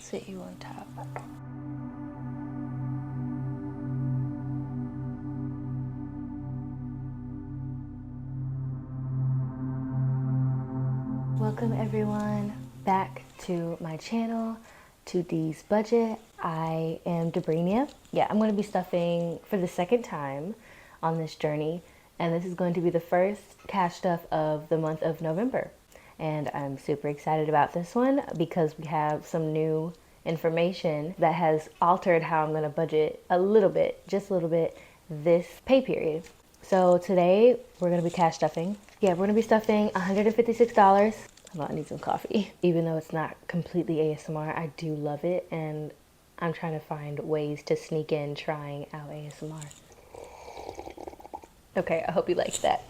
sit you on top. Welcome everyone back to my channel, 2D's Budget. I am Debrinja. Yeah, I'm going to be stuffing for the second time on this journey, and this is going to be the first cash stuff of the month of November. And I'm super excited about this one because we have some new information that has altered how I'm going to budget a little bit, just a little bit, this pay period. So today we're going to be cash stuffing. Yeah, we're going to be stuffing $156. I need some coffee. Even though it's not completely ASMR, I do love it, and I'm trying to find ways to sneak in trying out ASMR. Okay, I hope you liked that.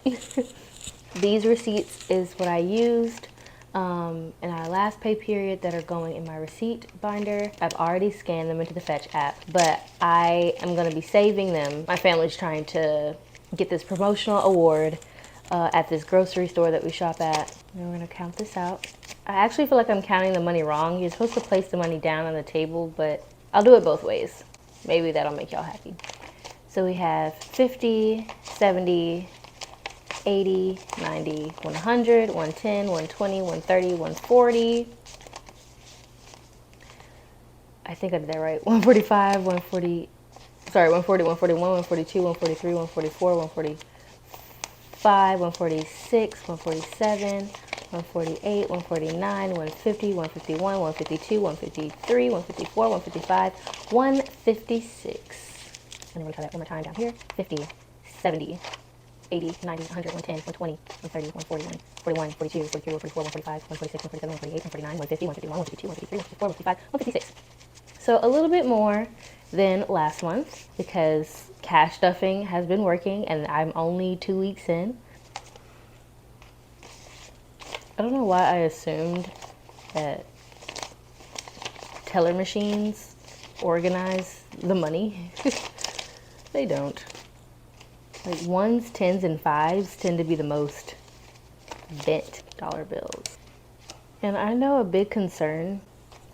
These receipts is what I used in our last pay period that are going in my receipt binder. I've already scanned them into the Fetch app, but I am going to be saving them. My family's trying to get this promotional award at this grocery store that we shop at. And we're going to count this out. I actually feel like I'm counting the money wrong. You're supposed to place the money down on the table, but I'll do it both ways. Maybe that'll make y'all happy. So we have 50, 70, 80, 90, 100, 110, 120, 130, 140. I think I did that right. 145, 140, sorry, 140, 141, 142, 143, 144, 145, 146, 147, 148, 149, 150, 151, 152, 153, 154, 155, 156. And then we're gonna try that one more time down here. 50, 70, 80, 90, 100, 110, 120, 130, 140, 141, 42, 43, 144, 145, 146, 147, 148, 149, 150, 151, 152, 153, 154, 155, 156. So a little bit more than last month because cash stuffing has been working and I'm only 2 weeks in. I don't know why I assumed that teller machines organize the money. They don't. Like ones, tens, and fives tend to be the most bent dollar bills. And I know a big concern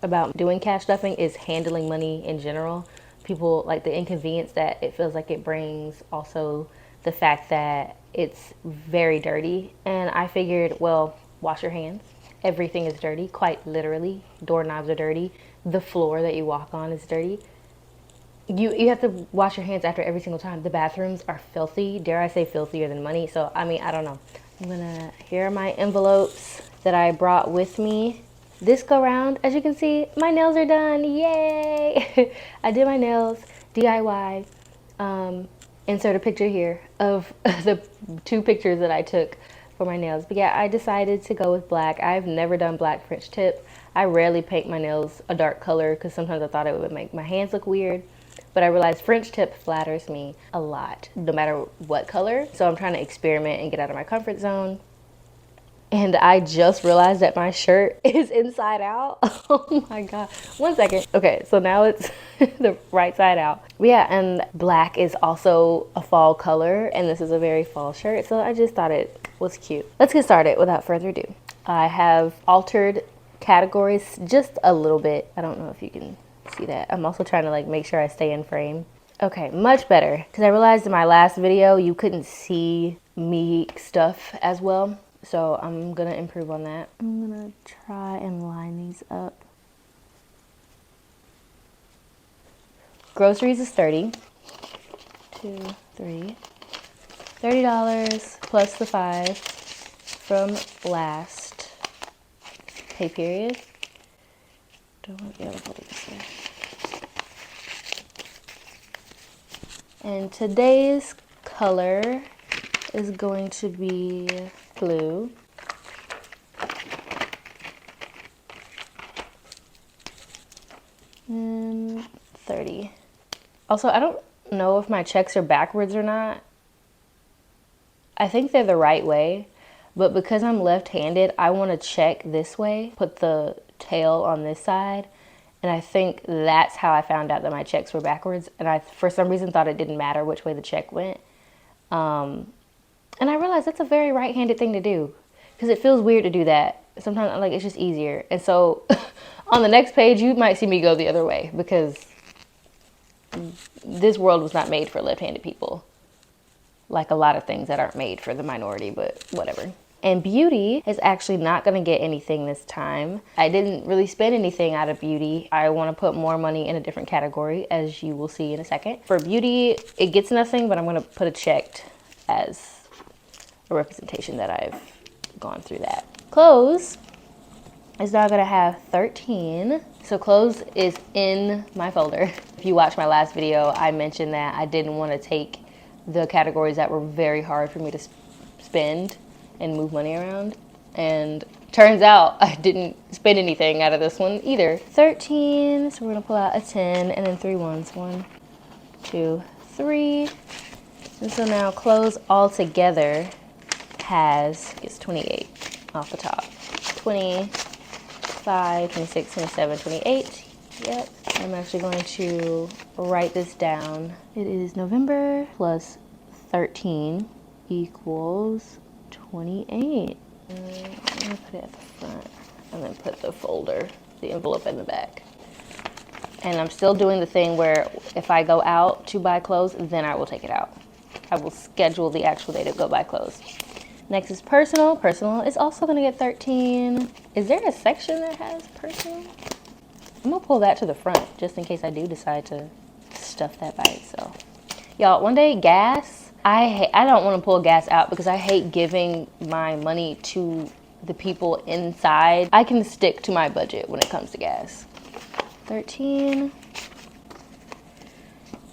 about doing cash stuffing is handling money in general. People like the inconvenience that it feels like it brings, also the fact that it's very dirty. And I figured, well, wash your hands. Everything is dirty, quite literally. Doorknobs are dirty. The floor that you walk on is dirty. You have to wash your hands after every single time. The bathrooms are filthy. Dare I say filthier than money? So, I mean, I don't know. Here are my envelopes that I brought with me. This go round, as you can see, my nails are done. Yay! I did my nails, DIY. Insert a picture here of the 2 pictures that I took for my nails. But yeah, I decided to go with black. I've never done black French tip. I rarely paint my nails a dark color because sometimes I thought it would make my hands look weird. But I realized French tip flatters me a lot, no matter what color. So I'm trying to experiment and get out of my comfort zone. And I just realized that my shirt is inside out. Oh my God. 1 second. Okay, so now it's the right side out. Yeah, and black is also a fall color, and this is a very fall shirt. So I just thought it was cute. Let's get started without further ado. I have altered categories just a little bit. I don't know if you can see that. I'm also trying to like make sure I stay in frame. Okay, much better. Because I realized in my last video you couldn't see me stuff as well. So I'm gonna improve on that. I'm gonna try and line these up. Groceries is 30. 2, 3. $30 plus the 5 from last pay period. Don't want to be able to hold it this way. And today's color is going to be blue. And 30. Also, I don't know if my checks are backwards or not. I think they're the right way, but because I'm left-handed, I want to check this way, put the tail on this side, and I think that's how I found out that my checks were backwards, and I, for some reason, thought it didn't matter which way the check went. And I realized that's a very right-handed thing to do, because it feels weird to do that. Sometimes, like, it's just easier. And so On the next page, you might see me go the other way because this world was not made for left-handed people. Like a lot of things that aren't made for the minority, but whatever. And beauty is actually not gonna get anything this time. I didn't really spend anything out of beauty. I wanna put more money in a different category, as you will see in a second. For beauty, it gets nothing, but I'm gonna put a checked as a representation that I've gone through that. Clothes is now gonna have 13. So clothes is in my folder. If you watched my last video, I mentioned that I didn't wanna take the categories that were very hard for me to spend and move money around. And turns out I didn't spend anything out of this one either. 13, so we're gonna pull out a 10 and then 3 ones. 1, 2, 3. And so now clothes all together it's 28 off the top. 25, 26, 27, 28. Yep. I'm actually going to write this down. It is November plus 13 equals 28. I'm gonna put it at the front and then put the folder, the envelope in the back. And I'm still doing the thing where if I go out to buy clothes, then I will take it out. I will schedule the actual day to go buy clothes. Next is personal. Personal is also gonna get 13. Is there a section that has personal? I'm gonna pull that to the front just in case I do decide to stuff that by itself. Y'all, one day gas, I don't want to pull gas out because I hate giving my money to the people inside. I can stick to my budget when it comes to gas. 13,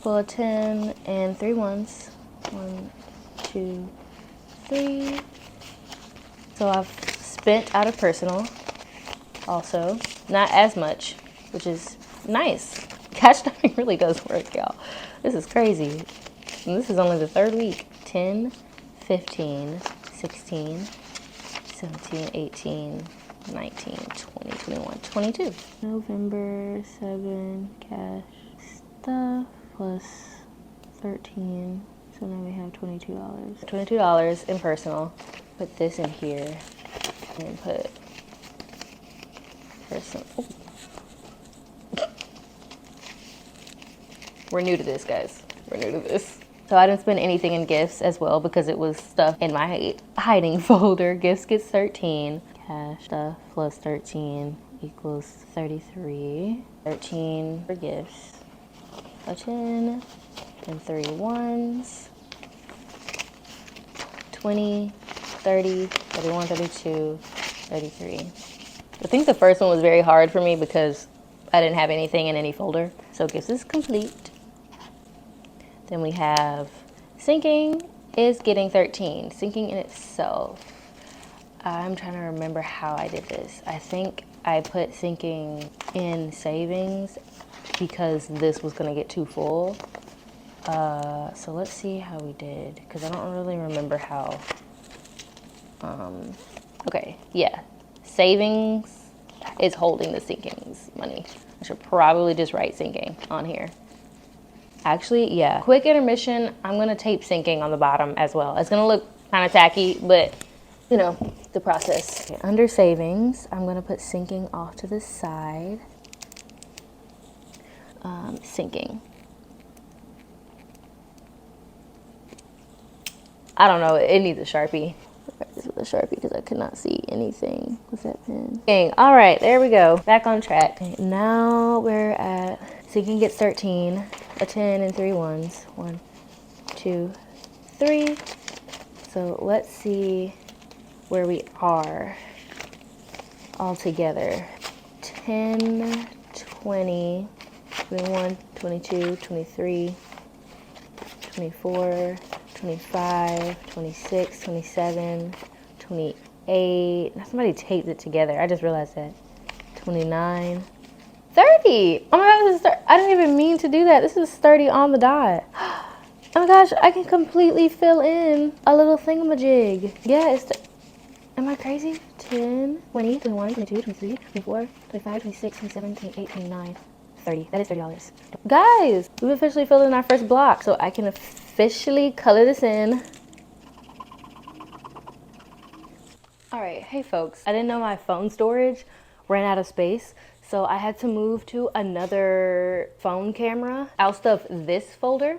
pull a 10 and 3 ones. 1, 2, 3. So I've spent out of personal also, not as much, which is nice. Cash stuffing really does work, y'all. This is crazy. And this is only the 3rd week. 10, 15, 16, 17, 18, 19, 20, 21, 22. November 7 cash stuff plus 13. So now we have $22. $22 in personal. Put this in here and put personal. Oh. We're new to this, guys. We're new to this. So I didn't spend anything in gifts as well because it was stuff in my hiding folder. Gifts gets 13. Cash stuff plus 13 equals 33. 13 for gifts. A 10 and 3 ones. 20, 30, 31, 32, 33. I think the first one was very hard for me because I didn't have anything in any folder. So gifts is complete. Then we have sinking is getting 13. Sinking in itself. I'm trying to remember how I did this. I think I put sinking in savings because this was gonna get too full. So let's see how we did, because I don't really remember how. Okay, yeah. Savings is holding the sinkings money. I should probably just write sinking on here. Actually, yeah. Quick intermission, I'm gonna tape sinking on the bottom as well. It's gonna look kind of tacky, but you know, the process. Okay, under savings, I'm gonna put sinking off to the side. Sinking. I don't know, it needs a Sharpie. I'll write this with a Sharpie because I could not see anything with that pen. Okay, all right, there we go. Back on track. Okay, now we're at sinking gets 13, a 10 and 3 ones. 1, 2, 3. So let's see where we are all together. 10, 20, 21, 22, 23, 24, 25, 26, 27, 28. Now somebody taped it together. I just realized that. 29, 30. Oh my God, this is I didn't even mean to do that. This is 30 on the dot. Oh my gosh, I can completely fill in a little thingamajig. Yeah, am I crazy? 10, 20, 21, 22, 23, 24, 25, 26, 27, 28, 29, 30. That is $30. Guys, we've officially filled in our first block, so I can officially color this in. All right, hey folks. I didn't know my phone storage ran out of space, So I had to move to another phone camera. I'll stuff this folder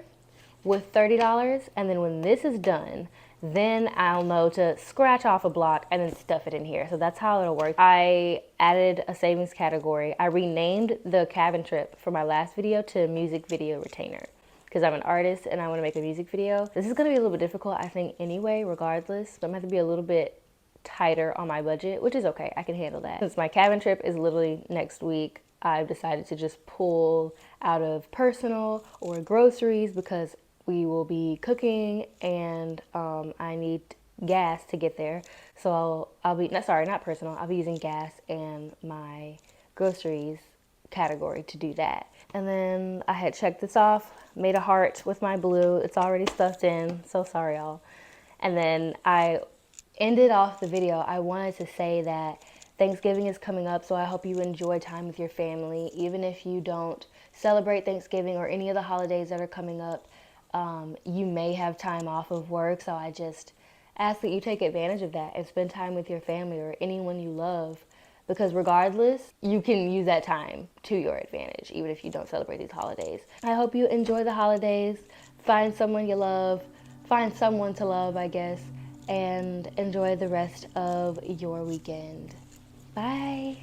with $30, and then when this is done, then I'll know to scratch off a block and then stuff it in here. So that's how it'll work. I added a savings category. I renamed the cabin trip for my last video to music video retainer because I'm an artist and I want to make a music video. This is going to be a little bit difficult, I think, anyway, regardless. But I'm going to have to be a little bit tighter on my budget, which is okay. I can handle that. Since my cabin trip is literally next week, I've decided to just pull out of personal or groceries because we will be cooking and I need gas to get there. So I'll be, sorry, not personal. I'll be using gas and my groceries category to do that. And then I had checked this off, made a heart with my blue. It's already stuffed in. So sorry, y'all. And then I ended off the video. I wanted to say that Thanksgiving is coming up, so I hope you enjoy time with your family. Even if you don't celebrate Thanksgiving or any of the holidays that are coming up, you may have time off of work, so I just ask that you take advantage of that and spend time with your family or anyone you love, because regardless, you can use that time to your advantage, even if you don't celebrate these holidays. I hope you enjoy the holidays, find someone you love, find someone to love, I guess, and enjoy the rest of your weekend. Bye.